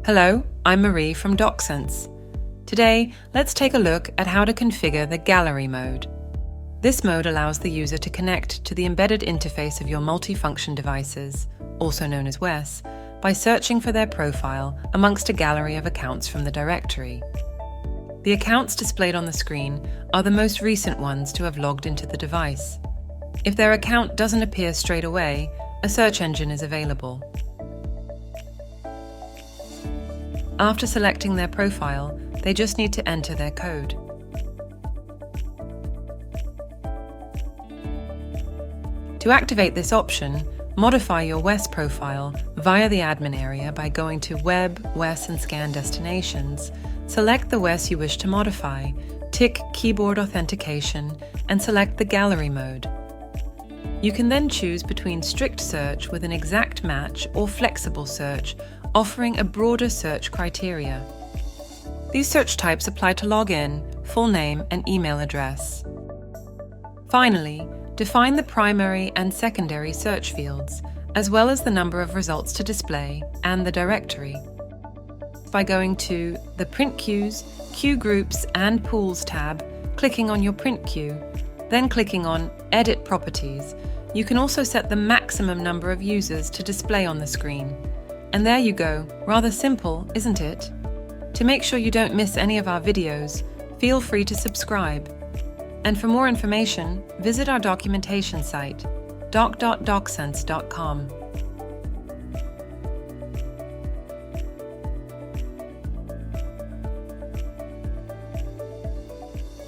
Hello, I'm Marie from DocSense. Today, let's take a look at how to configure the Gallery mode. This mode allows the user to connect to the embedded interface of your multifunction devices, also known as WES, by searching for their profile amongst a gallery of accounts from the directory. The accounts displayed on the screen are the most recent ones to have logged into the device. If their account doesn't appear straight away, a search engine is available. After selecting their profile, they just need to enter their code. To activate this option, modify your WES profile via the admin area by going to Web, WES and Scan Destinations, select the WES you wish to modify, tick Keyboard Authentication and select the Gallery mode. You can then choose between strict search with an exact match or flexible search, offering a broader search criteria. These search types apply to login, full name and email address. Finally, define the primary and secondary search fields, as well as the number of results to display and the directory. By going to the Print Queues, Queue Groups and Pools tab, clicking on your print queue, then clicking on Edit Properties, you can also set the maximum number of users to display on the screen. And there you go, rather simple, isn't it? To make sure you don't miss any of our videos, feel free to subscribe. And for more information, visit our documentation site, doc.docsense.com.